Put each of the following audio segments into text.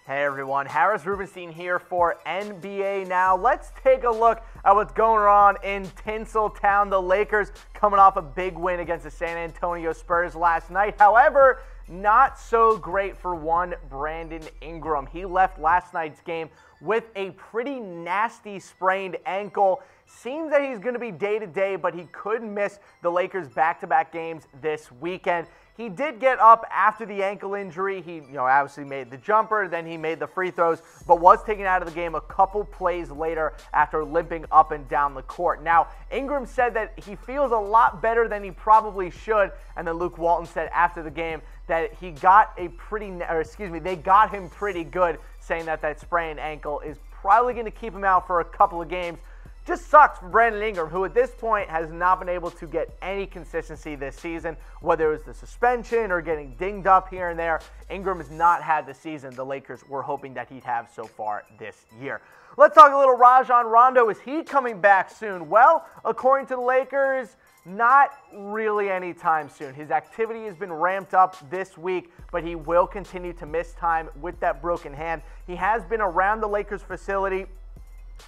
Hey everyone, Harris Rubenstein here for NBA Now. Let's take a look at what's going on in Tinseltown. The Lakers coming off a big win against the San Antonio Spurs last night. However, not so great for one Brandon Ingram. He left last night's game with a pretty nasty sprained ankle. Seems that he's going to be day-to-day, but he could miss the Lakers' back-to-back games this weekend. He did get up after the ankle injury. He, obviously made the jumper, then he made the free throws, but was taken out of the game a couple plays later after limping up and down the court. Now, Ingram said that he feels a lot better than he probably should, and then Luke Walton said after the game that they got him pretty good, saying that that sprained ankle is probably going to keep him out for a couple of games. Just sucks for Brandon Ingram, who at this point has not been able to get any consistency this season, whether it was the suspension or getting dinged up here and there. Ingram has not had the season the Lakers were hoping that he'd have so far this year. Let's talk a little Rajon Rondo. Is he coming back soon? Well, according to the Lakers, not really anytime soon. His activity has been ramped up this week, but he will continue to miss time with that broken hand. He has been around the Lakers facility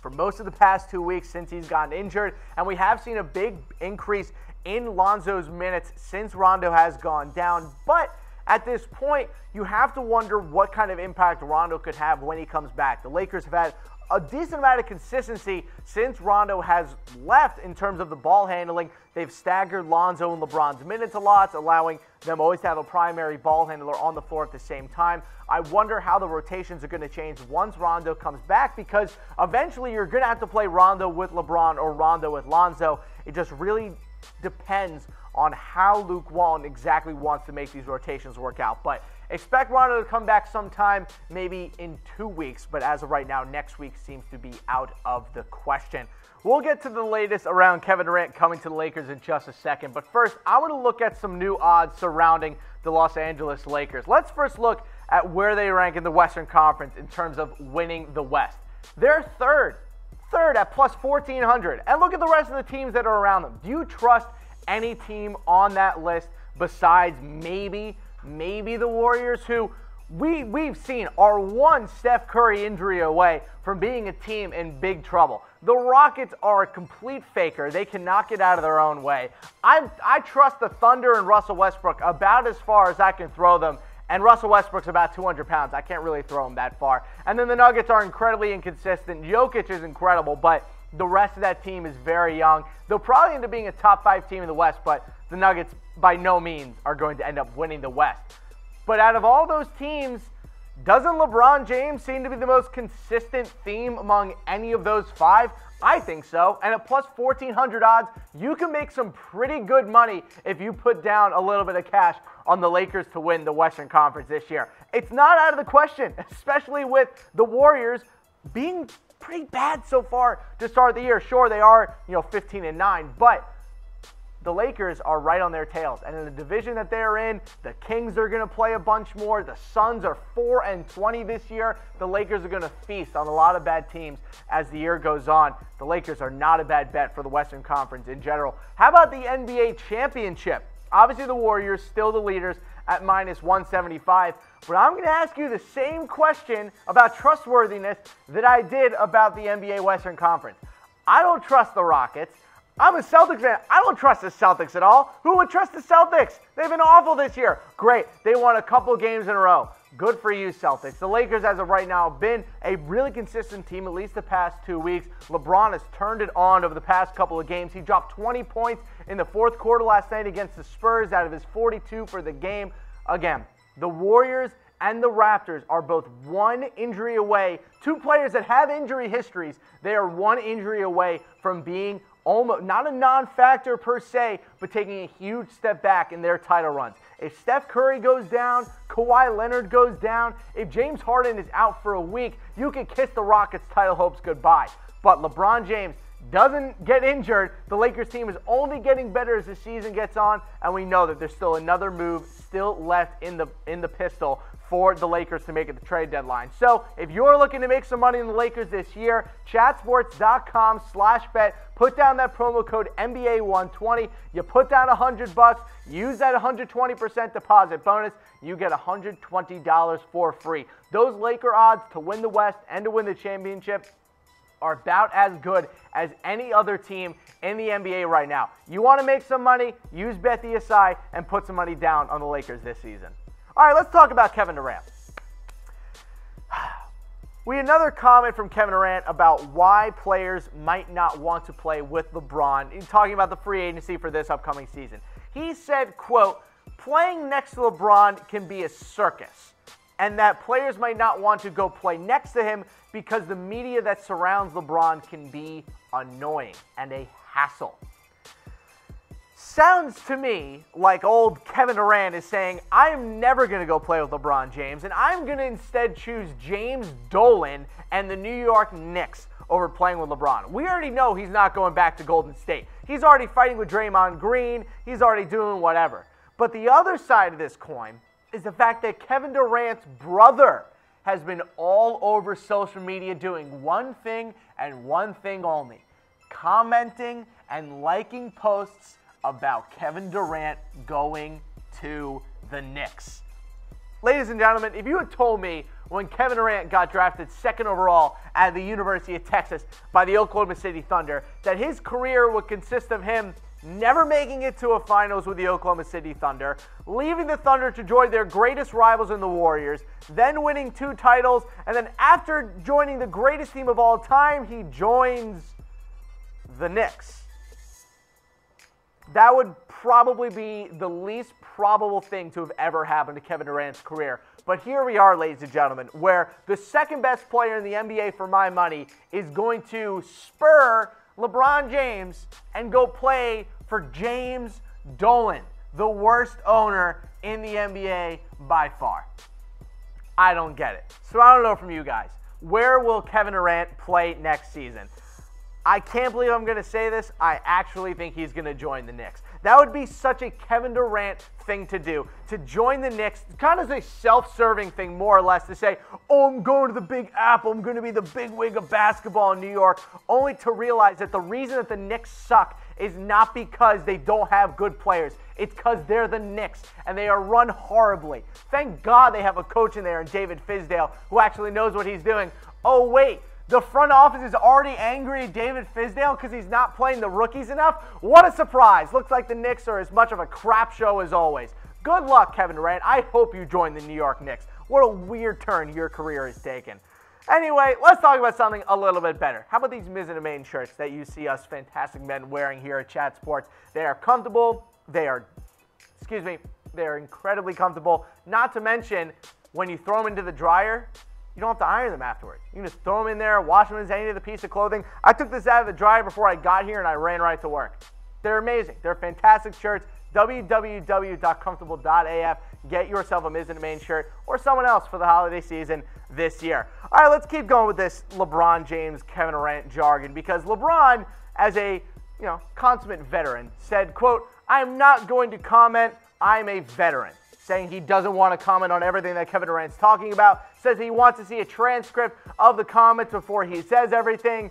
for most of the past 2 weeks since he's gotten injured, and we have seen a big increase in Lonzo's minutes since Rondo has gone down. But at this point, you have to wonder what kind of impact Rondo could have when he comes back. The Lakers have had a decent amount of consistency since Rondo has left in terms of the ball handling. They've staggered Lonzo and LeBron's minutes a lot, allowing them always to have a primary ball handler on the floor at the same time. I wonder how the rotations are going to change once Rondo comes back, because eventually you're going to have to play Rondo with LeBron or Rondo with Lonzo. It just really depends on how Luke Walton exactly wants to make these rotations work out. But expect Rondo to come back sometime, maybe in 2 weeks, but as of right now, next week seems to be out of the question. We'll get to the latest around Kevin Durant coming to the Lakers in just a second, but first, I want to look at some new odds surrounding the Los Angeles Lakers. Let's first look at where they rank in the Western Conference in terms of winning the West. They're third at plus 1,400, and look at the rest of the teams that are around them. Do you trust any team on that list besides maybe the Warriors, who we've seen are one Steph Curry injury away from being a team in big trouble? The Rockets are a complete faker. They cannot get out of their own way. I trust the Thunder and Russell Westbrook about as far as I can throw them, and Russell Westbrook's about 200 pounds. I can't really throw him that far. And then the Nuggets are incredibly inconsistent. Jokic is incredible, but the rest of that team is very young. They'll probably end up being a top 5 team in the West, but the Nuggets by no means are going to end up winning the West. But out of all those teams, doesn't LeBron James seem to be the most consistent theme among any of those 5? I think so. And at plus 1,400 odds, you can make some pretty good money if you put down a little bit of cash on the Lakers to win the Western Conference this year. It's not out of the question, especially with the Warriors being pretty bad so far to start the year. Sure, they are, 15-9, but the Lakers are right on their tails. And in the division that they're in, the Kings are going to play a bunch more. The Suns are 4-20 this year. The Lakers are going to feast on a lot of bad teams as the year goes on. The Lakers are not a bad bet for the Western Conference in general. How about the NBA championship? Obviously, the Warriors still the leaders at minus 175. But I'm going to ask you the same question about trustworthiness that I did about the NBA Western Conference. I don't trust the Rockets. I'm a Celtics fan. I don't trust the Celtics at all. Who would trust the Celtics? They've been awful this year. Great. They won a couple games in a row. Good for you, Celtics. The Lakers, as of right now, have been a really consistent team, at least the past 2 weeks. LeBron has turned it on over the past couple of games. He dropped 20 points in the fourth quarter last night against the Spurs out of his 42 for the game. Again, the Warriors and the Raptors are both one injury away. 2 players that have injury histories. They are one injury away from being almost not a non-factor per se, but taking a huge step back in their title runs. If Steph Curry goes down, Kawhi Leonard goes down, if James Harden is out for a week, you can kiss the Rockets' title hopes goodbye. But LeBron James doesn't get injured, the Lakers team is only getting better as the season gets on, and we know that there's still another move still left in the pistol for the Lakers to make it the trade deadline. So if you're looking to make some money in the Lakers this year, chatsports.com/bet. Put down that promo code NBA120. You put down $100. Use that 120% deposit bonus. You get $120 for free. Those Laker odds to win the West and to win the championship are about as good as any other team in the NBA right now. You want to make some money? Use BETDSI and put some money down on the Lakers this season. All right, let's talk about Kevin Durant. We had another comment from Kevin Durant about why players might not want to play with LeBron, talking about the free agency for this upcoming season. He said, quote, playing next to LeBron can be a circus, and that players might not want to go play next to him because the media that surrounds LeBron can be annoying and a hassle. Sounds to me like old Kevin Durant is saying, I'm never going to go play with LeBron James, and I'm going to instead choose James Dolan and the New York Knicks over playing with LeBron. We already know he's not going back to Golden State. He's already fighting with Draymond Green. He's already doing whatever. But the other side of this coin is the fact that Kevin Durant's brother has been all over social media doing one thing and one thing only, commenting and liking posts about Kevin Durant going to the Knicks. Ladies and gentlemen, if you had told me when Kevin Durant got drafted second overall at the University of Texas by the Oklahoma City Thunder that his career would consist of him never making it to a finals with the Oklahoma City Thunder, leaving the Thunder to join their greatest rivals in the Warriors, then winning 2 titles, and then after joining the greatest team of all time, he joins the Knicks. That would probably be the least probable thing to have ever happened to Kevin Durant's career. But here we are, ladies and gentlemen, where the second best player in the NBA for my money is going to spur LeBron James and go play for James Dolan, the worst owner in the NBA by far. I don't get it. So I don't know from you guys. Where will Kevin Durant play next season? I can't believe I'm going to say this. I actually think he's going to join the Knicks. That would be such a Kevin Durant thing to do, to join the Knicks, kind of a self-serving thing, more or less, to say, oh, I'm going to the Big Apple, I'm going to be the big wig of basketball in New York, only to realize that the reason that the Knicks suck is not because they don't have good players. It's because they're the Knicks, and they are run horribly. Thank God they have a coach in there in David Fizdale who actually knows what he's doing. Oh, wait. The front office is already angry at David Fizdale because he's not playing the rookies enough? What a surprise. Looks like the Knicks are as much of a crap show as always. Good luck, Kevin Durant. I hope you join the New York Knicks. What a weird turn your career has taken. Anyway, let's talk about something a little bit better. How about these Miz and Main shirts that you see us fantastic men wearing here at Chat Sports? They are comfortable. They're incredibly comfortable. Not to mention, when you throw them into the dryer, you don't have to iron them afterwards. You can just throw them in there, wash them as any other piece of clothing. I took this out of the dryer before I got here, and I ran right to work. They're amazing. They're fantastic shirts. www.comfortable.af. Get yourself a Miz and Main shirt or someone else for the holiday season this year. All right, let's keep going with this LeBron James, Kevin Durant jargon, because LeBron, as a consummate veteran, said, quote, I'm not going to comment. I'm a veteran. Saying he doesn't want to comment on everything that Kevin Durant's talking about, says he wants to see a transcript of the comments before he says everything.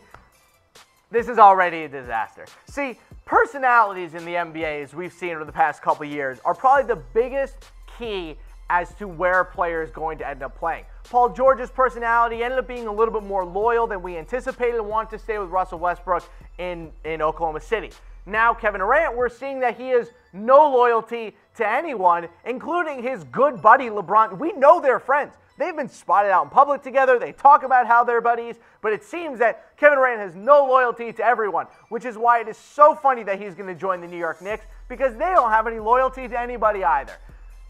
This is already a disaster. See, personalities in the NBA, as we've seen over the past couple years, are probably the biggest key as to where a player is going to end up playing. Paul George's personality ended up being a little bit more loyal than we anticipated and wanted to stay with Russell Westbrook in Oklahoma City. Now, Kevin Durant, we're seeing that he has no loyalty to anyone, including his good buddy LeBron. We know they're friends. They've been spotted out in public together. They talk about how they're buddies, but it seems that Kevin Durant has no loyalty to everyone, which is why it is so funny that he's going to join the New York Knicks, because they don't have any loyalty to anybody either.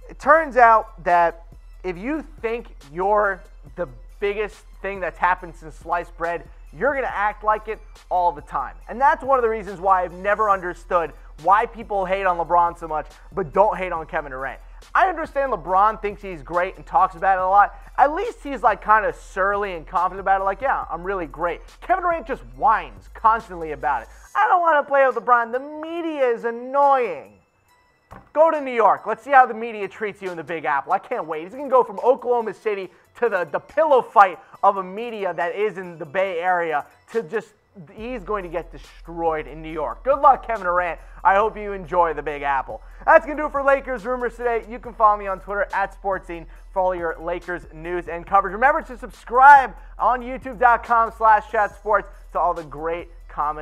It turns out that if you think you're the biggest thing that's happened since sliced bread, you're going to act like it all the time. And that's one of the reasons why I've never understood why people hate on LeBron so much, but don't hate on Kevin Durant. I understand LeBron thinks he's great and talks about it a lot. At least he's like kind of surly and confident about it. Like, yeah, I'm really great. Kevin Durant just whines constantly about it. I don't want to play with LeBron. The media is annoying. Go to New York. Let's see how the media treats you in the Big Apple. I can't wait. He's going to go from Oklahoma City to the pillow fight of a media that is in the Bay Area to just, he's going to get destroyed in New York. Good luck, Kevin Durant. I hope you enjoy the Big Apple. That's going to do it for Lakers Rumors today. You can follow me on Twitter at Sportscene for all your Lakers news and coverage. Remember to subscribe on youtube.com/chatsports to all the great all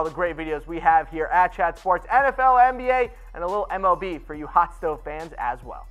the great videos we have here at Chat Sports, NFL, NBA, and a little MLB for you hot stove fans as well.